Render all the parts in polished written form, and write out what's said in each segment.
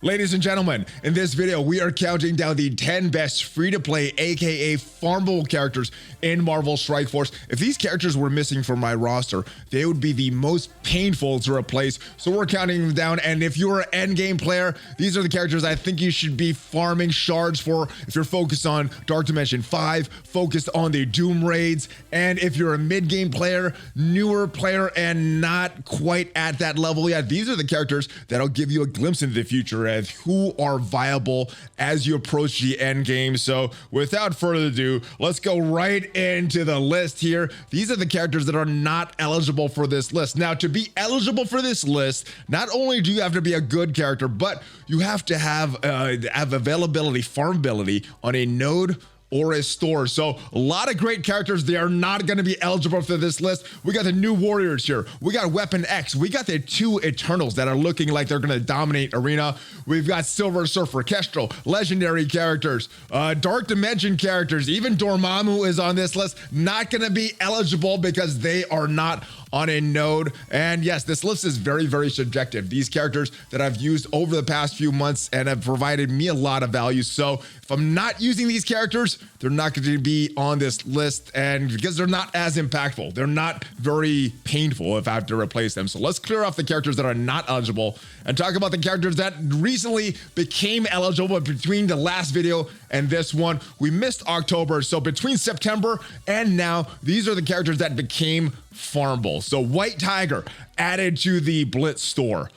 Ladies and gentlemen, in this video, we are counting down the 10 best free-to-play, aka farmable characters in Marvel Strike Force. If these characters were missing from my roster, they would be the most painful to replace. So we're counting them down, and if you're an endgame player, these are the characters I think you should be farming shards for. If you're focused on Dark Dimension 5, focused on the Doom Raids, and if you're a mid-game player, newer player, and not quite at that level yet, these are the characters that'll give you a glimpse into the future as who are viable as you approach the end game. So without further ado, let's go right into the list here. These are the characters that are not eligible for this list. Now, to be eligible for this list, not only do you have to be a good character, but you have to have availability, farmability on a node or a store. So a lot of great characters. They are not going to be eligible for this list. We got the new warriors here. We got Weapon X. We got the two Eternals that are looking like they're going to dominate arena. We've got Silver Surfer, Kestrel, legendary characters, Dark Dimension characters. Even Dormammu is on this list. Not going to be eligible because they are not on a node. And yes, this list is very, very subjective. These characters that I've used over the past few months and have provided me a lot of value. So if I'm not using these characters, they're not going to be on this list, and because they're not as impactful, they're not very painful if I have to replace them. So let's clear off the characters that are not eligible and talk about the characters that recently became eligible between the last video and this one. We missed October, so between September and now, these are the characters that became farmable. So White Tiger added to the Blitz store.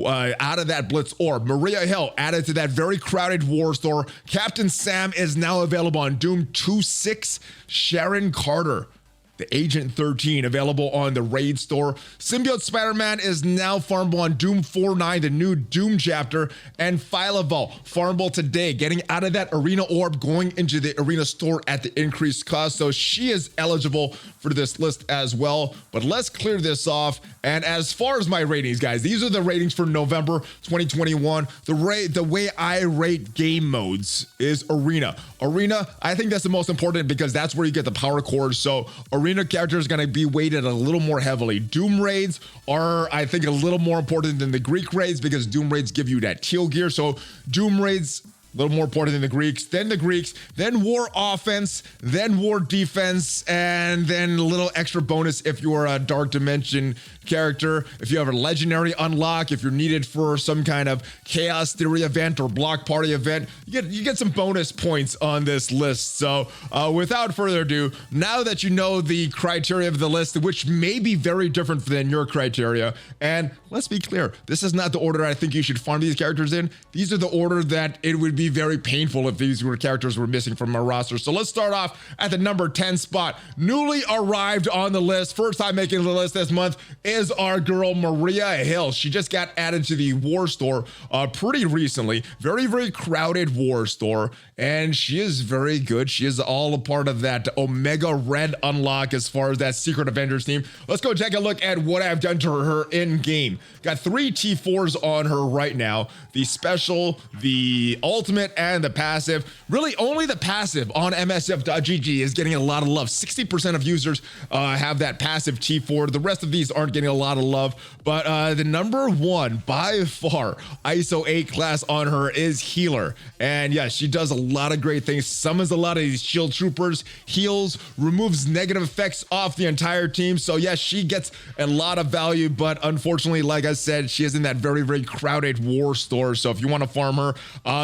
Out of that Blitz orb. Maria Hill added to that very crowded war store. Captain Sam is now available on Doom 2.6. Sharon Carter, the Agent 13, available on the Raid store. Symbiote Spider-Man is now farmable on Doom 4.9, the new Doom chapter. And Phyla-Vell, farmable today, getting out of that arena orb, going into the arena store at the increased cost. So she is eligible for this list as well. But let's clear this off. And as far as my ratings, guys, these are the ratings for November 2021. The way I rate game modes is arena. Arena, I think that's the most important because that's where you get the power cores. So arena characters are going to be weighted a little more heavily. Doom raids are, I think, a little more important than the Greek raids because Doom raids give you that teal gear. So Doom raids, a little more important than the Greeks, then war offense, then war defense, and then a little extra bonus if you're a Dark Dimension character, if you have a legendary unlock, if you're needed for some kind of chaos theory event or block party event, you get some bonus points on this list. So without further ado, now that you know the criteria of the list, which may be very different than your criteria, and let's be clear, this is not the order I think you should farm these characters in. These are the order that it would be very painful if these characters were missing from our roster. So let's start off at the number 10 spot. Newly arrived on the list, first time making the list this month, is our girl Maria Hill. She just got added to the war store pretty recently. Very, very crowded war store, and she is very good. She is all a part of that Omega Red unlock as far as that Secret Avengers team. Let's go take a look at what I've done to her in game. Got 3 T4s on her right now. The special, the ultimate, and the passive. Really only the passive on MSF.GG is getting a lot of love. 60% of users have that passive T4. The rest of these aren't getting a lot of love, but the number one by far Iso-8 class on her is healer. And yeah, she does a lot of great things. Summons a lot of these shield troopers, heals, removes negative effects off the entire team. So yeah, she gets a lot of value, but unfortunately, like I said, she is in that very, very crowded war store. So if you want to farm her,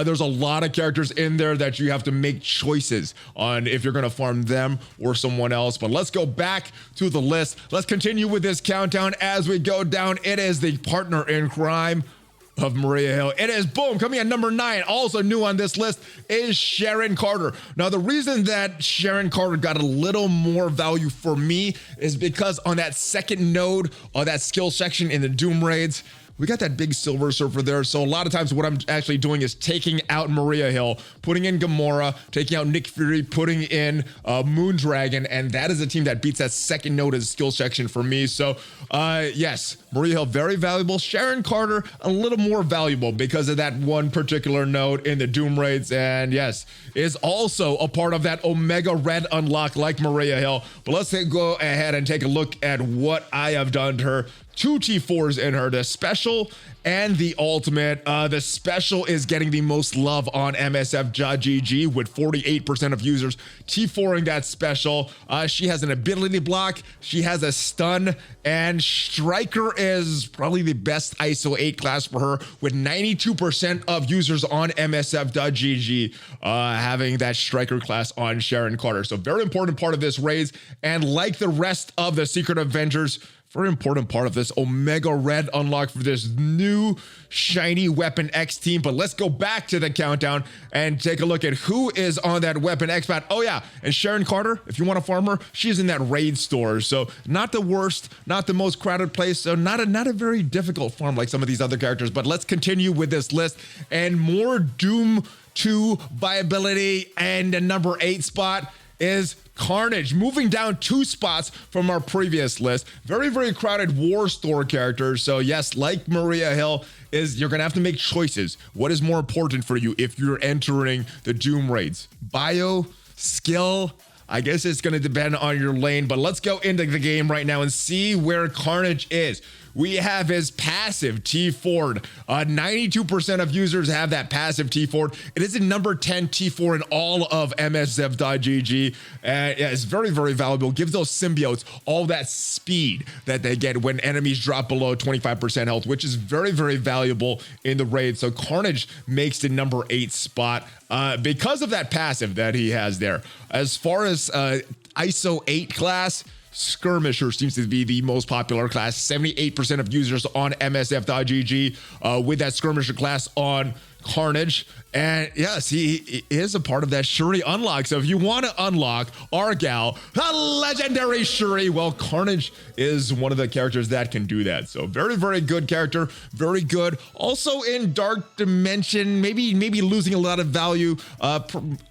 there's a lot of characters in there that you have to make choices on if you're going to farm them or someone else. But let's go back to the list. Let's continue with this countdown as we go down. It is the partner in crime of Maria Hill. It is, boom, coming at number 9. Also new on this list is Sharon Carter. Now, the reason that Sharon Carter got a little more value for me is because on that second node or that skill section in the Doom raids, we got that big Silver Surfer there. So a lot of times what I'm actually doing is taking out Maria Hill, putting in Gamora, taking out Nick Fury, putting in Moondragon, and that is a team that beats that second node as skill section for me. So yes, Maria Hill, very valuable. Sharon Carter, a little more valuable because of that one particular node in the Doom raids, and yes, is also a part of that Omega Red unlock like Maria Hill. But let's go ahead and take a look at what I have done to her two T4s in her, the special and the ultimate. The special is getting the most love on MSF.GG with 48% of users T4ing that special. She has an ability block, she has a stun, and Striker is probably the best Iso-8 class for her with 92% of users on MSF.GG having that Striker class on Sharon Carter. So very important part of this raid, and like the rest of the Secret Avengers, very important part of this Omega Red unlock for this new shiny Weapon X team. But let's go back to the countdown and take a look at who is on that Weapon X spot. Oh yeah, and Sharon Carter, if you want to farm her, she's in that raid store. So not the worst, not the most crowded place, so not a very difficult farm like some of these other characters. But let's continue with this list and more Doom 2 viability, and the number 8 spot is Carnage, moving down 2 spots from our previous list. Very, very crowded war store characters. So yes, like Maria Hill, you're gonna have to make choices. What is more important for you if you're entering the Doom raids? Bio, skill? I guess it's gonna depend on your lane, but let's go into the game right now and see where Carnage is. We have his passive T4. 92% of users have that passive T4. It is a number 10 T4 in all of MSF.GG. Yeah, it's very, very valuable. Gives those symbiotes all that speed that they get when enemies drop below 25% health, which is very, very valuable in the raid. So Carnage makes the number 8 spot because of that passive that he has there. As far as Iso-8 class, Skirmisher seems to be the most popular class. 78% of users on MSF.GG with that Skirmisher class on Carnage. And yes, he is a part of that Shuri unlock. So if you want to unlock our gal, the legendary Shuri, well, Carnage is one of the characters that can do that. So very, very good character, very good. Also in Dark Dimension, maybe losing a lot of value. I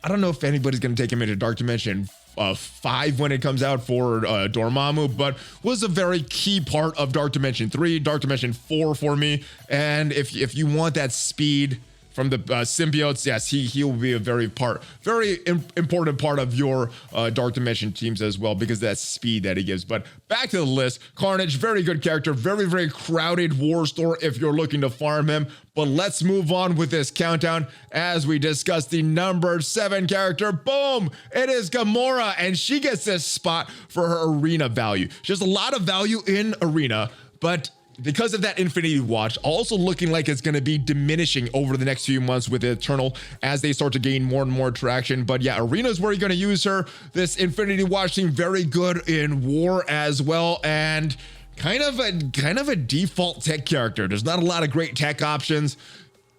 don't know if anybody's going to take him into Dark Dimension 5 when it comes out for Dormammu, but was a very key part of Dark Dimension 3, Dark Dimension 4 for me. And if you want that speed from the symbiotes, yes, he will be a very important part of your Dark Dimension teams as well, because that speed that he gives. But back to the list, Carnage, very good character, very, very crowded war store if you're looking to farm him. But let's move on with this countdown as we discuss the number 7 character. Boom! It is Gamora, and she gets this spot for her arena value. She has a lot of value in arena, but because of that Infinity Watch, also looking like it's going to be diminishing over the next few months with Eternal as they start to gain more and more traction. But yeah, Arena is where you're going to use her. This Infinity Watch seemed very good in War as well, and kind of a default tech character. There's not a lot of great tech options.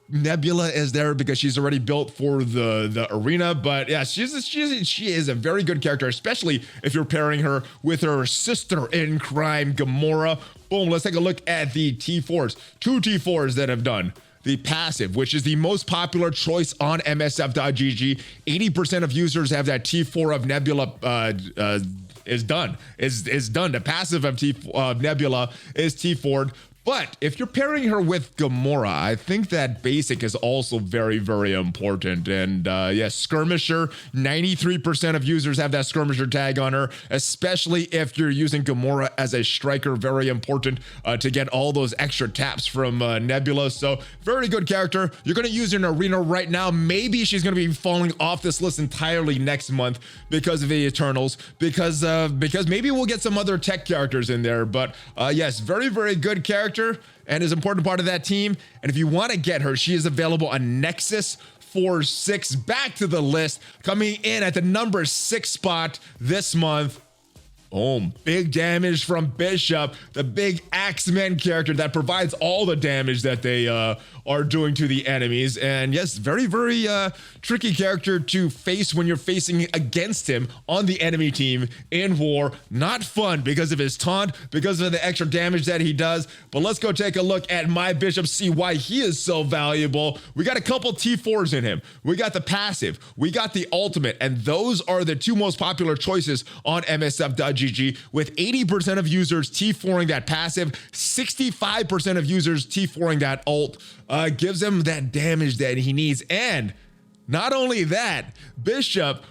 Nebula is there because she's already built for the arena, but yeah, she is a very good character, especially if you're pairing her with her sister in crime, Gamora. Boom, let's take a look at the T4s. 2 T4s that have done the passive, which is the most popular choice on MSF.GG. 80% of users have that T4 of Nebula is done. The passive of Nebula is T4'd. But if you're pairing her with Gamora, I think that basic is also very, very important. And yes, Skirmisher, 93% of users have that Skirmisher tag on her, especially if you're using Gamora as a striker. Very important to get all those extra taps from Nebula. So very good character. You're going to use her in Arena right now. Maybe she's going to be falling off this list entirely next month because of the Eternals, because maybe we'll get some other tech characters in there. But yes, very, very good character and is an important part of that team. And if you want to get her, she is available on Nexus 4-6. Back to the list, coming in at the number 6 spot this month. Boom, big damage from Bishop, the big X-Men character that provides all the damage that they are doing to the enemies. And yes, very, very tricky character to face when you're facing against him on the enemy team in War. Not fun because of his taunt, because of the extra damage that he does. But let's go take a look at my Bishop, see why he is so valuable. We got a couple T4s in him. We got the passive, we got the ultimate, and those are the 2 most popular choices on MSF.GG, with 80% of users T4ing that passive, 65% of users T4ing that ult. Gives him that damage that he needs. And not only that, Bishop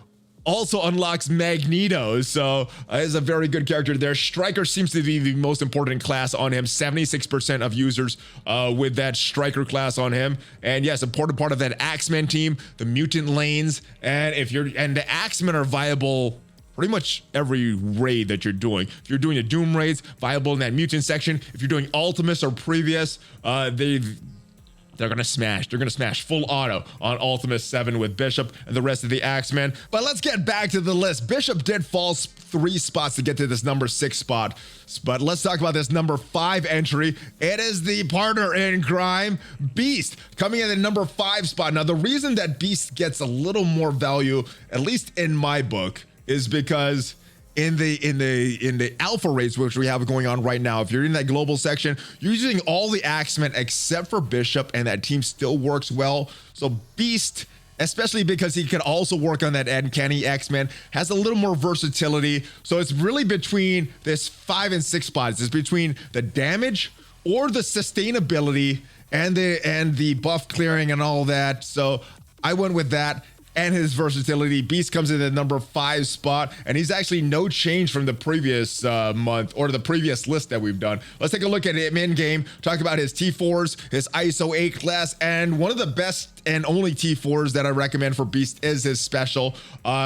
also unlocks Magneto, so is a very good character there. Striker seems to be the most important class on him. 76% of users with that Striker class on him, and yes, important part of that Axeman team, the mutant lanes, and the Axemen are viable pretty much every raid that you're doing. If you're doing the Doom raids, viable in that mutant section. If you're doing Ultimates or previous, they're gonna smash. They're gonna smash full auto on Ultimate 7 with Bishop and the rest of the Axemen. But let's get back to the list. Bishop did fall 3 spots to get to this number 6 spot. But let's talk about this number 5 entry. It is the partner in crime, Beast, coming in at number 5 spot. Now, the reason that Beast gets a little more value, at least in my book, is because in the alpha raids, which we have going on right now, if you're in that global section, you're using all the Axemen except for Bishop, and that team still works well. So Beast, especially because he can also work on that Uncanny X-Men, has a little more versatility. So it's really between this 5 and 6 spots. It's between the damage or the sustainability and the buff clearing and all that. So I went with that and his versatility. Beast comes in at number 5 spot, and he's actually no change from the previous month or the previous list that we've done. Let's take a look at him in game, talk about his T4s, his Iso-8 class, and one of the best and only T4s that I recommend for Beast is his special,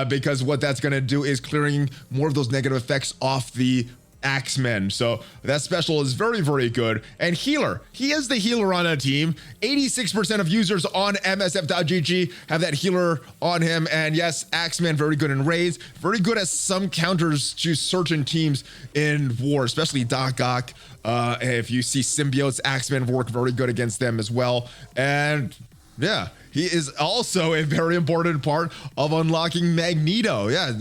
because what that's gonna do is clearing more of those negative effects off the Axemen. So that special is very, very good. And healer, he is the healer on a team. 86% of users on MSF.GG have that healer on him. And yes, Axemen very good in raids, very good at some counters to certain teams in war, especially Doc Ock. If you see Symbiotes, Axemen work very good against them as well. And yeah, he is also a very important part of unlocking Magneto. Yeah,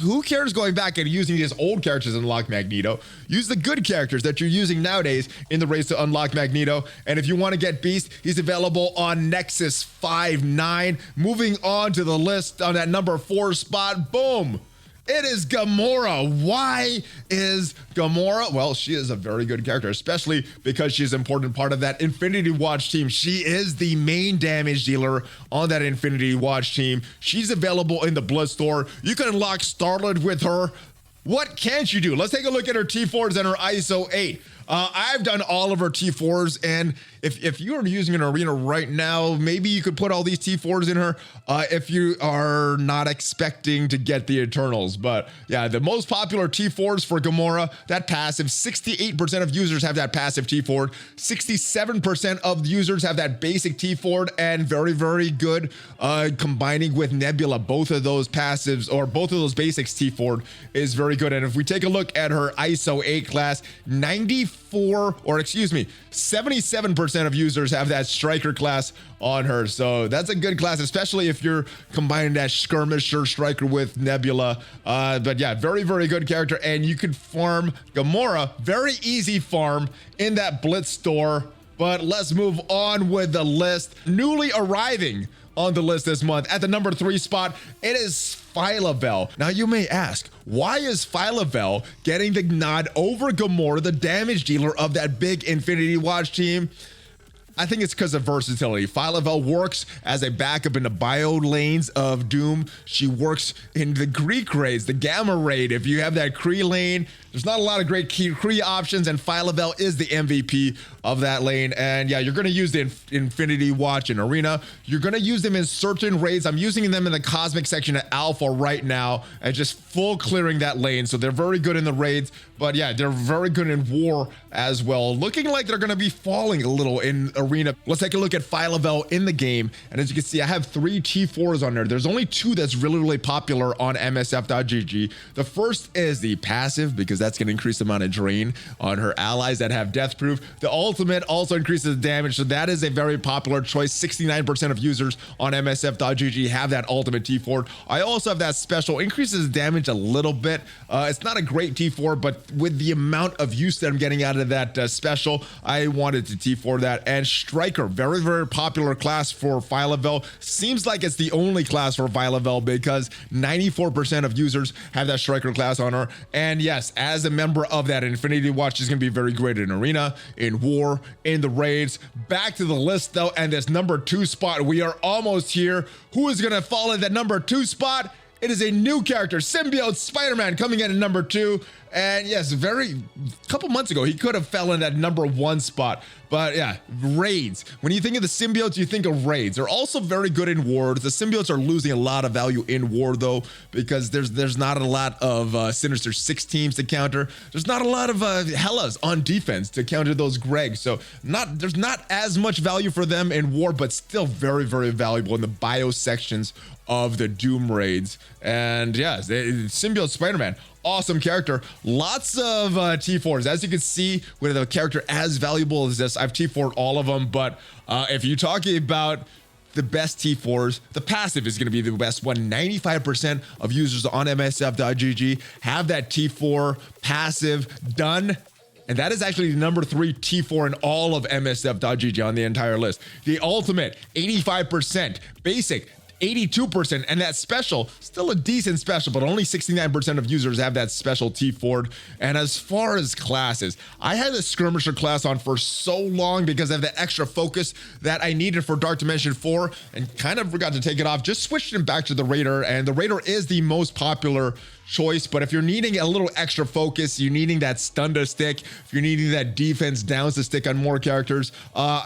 who cares going back and using these old characters to unlock Magneto? Use the good characters that you're using nowadays in the race to unlock Magneto. And if you want to get Beast, he's available on Nexus 5-9. Moving on to the list on that number 4 spot, boom. It is Gamora. Why is Gamora? Well, she is a very good character, especially because she's an important part of that Infinity Watch team. She is the main damage dealer on that Infinity Watch team. She's available in the Blood Store. You can unlock Starlet with her. What can't you do? Let's take a look at her T4s and her Iso-8. I've done all of her T4s, and if you are using an arena right now, maybe you could put all these T4s in her if you are not expecting to get the Eternals. But yeah, the most popular T4s for Gamora, that passive, 68% of users have that passive T4, 67% of users have that basic T4, and very, very good combining with Nebula. Both of those passives, or both of those basics T4 is very good. And if we take a look at her Iso-8 class, 77% of users have that Striker class on her. So that's a good class, especially if you're combining that Skirmisher Striker with Nebula. But yeah, very, very good character. And you could farm Gamora, very easy farm in that Blitz store. But let's move on with the list. Newly arriving on the list this month at the number 3 spot, it is Phyla-Vell. Now you may ask, why is Phyla-Vell getting the nod over Gamora, the damage dealer of that big Infinity Watch team? I think it's because of versatility. Phyla-Vell works as a backup in the bio lanes of Doom. She works in the Greek raids, the Gamma raid. If you have that Kree lane, there's not a lot of great Kree options, and Phyla-Vell is the MVP of that lane. And yeah, you're going to use the Infinity Watch in Arena. You're going to use them in certain raids. I'm using them in the Cosmic section at Alpha right now and just full clearing that lane. So they're very good in the raids, but yeah, they're very good in War as well. Looking like they're going to be falling a little in Arena. Let's take a look at Phyla-Vell in the game. And as you can see, I have 3 T4s on there. There's only 2 that's really, really popular on MSF.GG. The first is the passive, because that's going to increase the amount of drain on her allies that have death proof. The ultimate also increases the damage, so that is a very popular choice. 69% of users on MSF.GG have that ultimate T4. I also have that special, increases the damage a little bit. It's not a great T4, but with the amount of use that I'm getting out of that special, I wanted to T4 that. And Striker, very, very popular class for Phyla-Vell. Seems like it's the only class for Phyla-Vell because 94% of users have that Striker class on her. And yes, as a member of that Infinity Watch, she's going to be very great in Arena, in War, in the raids. Back to the list though, and this number 2 spot, we are almost here. Who is going to fall in that number 2 spot? it is a new character, Symbiote Spider-Man, coming in at number 2. And yes, couple months ago, he could have fell in that number 1 spot. But yeah, raids. When you think of the symbiotes, you think of raids. They're also very good in war. The symbiotes are losing a lot of value in war though, because there's not a lot of Sinister Six teams to counter. There's not a lot of Hellas on defense to counter those Gregs. So there's not as much value for them in war, but still very, very valuable in the bio sections of the Doom raids. And yeah, Symbiote Spider-Man, awesome character. Lots of T4s. As you can see, with a character as valuable as this, I've T4'd all of them. But if you're talking about the best T4s, the passive is going to be the best one. 95% of users on MSF.GG have that T4 passive done. And that is actually the number 3 T4 in all of MSF.GG on the entire list. The ultimate, 85%. Basic, 82%, and that special, still a decent special, but only 69% of users have that special T4'd. And as far as classes, I had the Skirmisher class on for so long because of the extra focus that I needed for Dark Dimension 4 and kind of forgot to take it off. Just switched it back to the Raider, and the Raider is the most popular choice. But if you're needing a little extra focus, you're needing that stun to stick, if you're needing that defense downs to stick on more characters,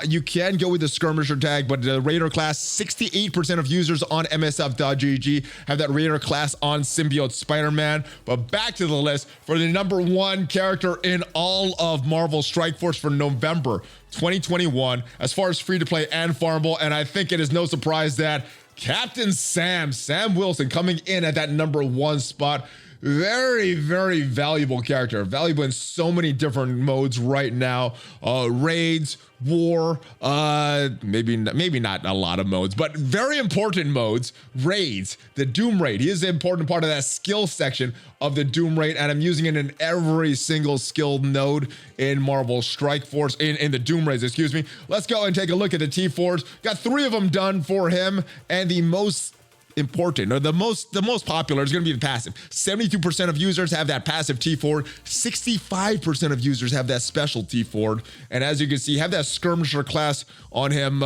you can go with the Skirmisher tag. But the Raider class, 68% of users on MSF.GG have that Raider class on Symbiote Spider-Man. But back to the list for the number 1 character in all of Marvel Strike Force for November 2021 as far as free to play and farmable. And I think it is no surprise that Captain Sam Wilson, coming in at that number 1 spot. Very, very valuable character. Valuable in so many different modes right now. Raids, war, maybe not a lot of modes, but very important modes. Raids, the Doom raid. He is an important part of that skill section of the Doom raid, and I'm using it in every single skill node in Marvel Strike Force, in the Doom raids, excuse me. Let's go and take a look at the T4s. Got 3 of them done for him, and the most important, or the most popular, is going to be the passive. 72% of users have that passive T4. 65% of users have that special T4. And as you can see, have that Skirmisher class on him,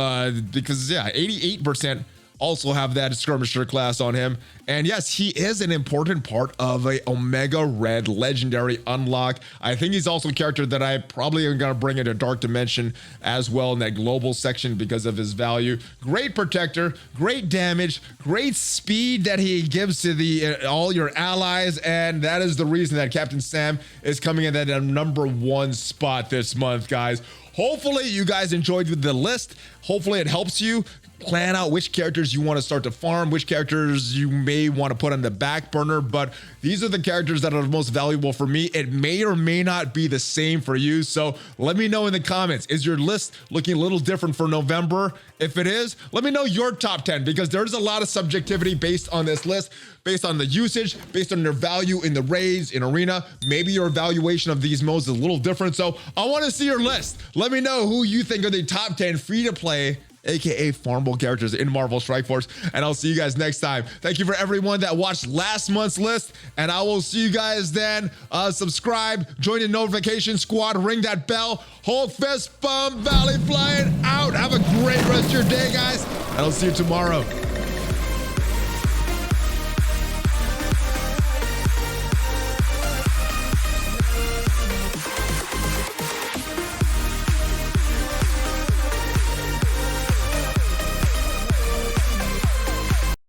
because yeah, 88% also have that Skirmisher class on him. And yes, he is an important part of a Omega Red legendary unlock. I think he's also a character that I probably am going to bring into Dark Dimension as well in that global section because of his value. Great protector, great damage, great speed that he gives to all your allies, and that is the reason that Captain Sam is coming in at a number 1 spot this month, guys. Hopefully you guys enjoyed the list. Hopefully it helps you plan out which characters you want to start to farm, which characters you may want to put on the back burner. But these are the characters that are the most valuable for me. It may or may not be the same for you. So let me know in the comments, is your list looking a little different for November? If it is, let me know your top 10, because there's a lot of subjectivity based on this list, based on the usage, based on their value in the raids, in arena. Maybe your evaluation of these modes is a little different. So I want to see your list. Let me know who you think are the top 10 free to play, aka farmable characters in Marvel Strike Force, and I'll see you guys next time. Thank you for everyone that watched last month's list, and I will see you guys then. Subscribe, join the notification squad, ring that bell. Hold fist bump, ValleyFlyin out. Have a great rest of your day, guys, and I'll see you tomorrow.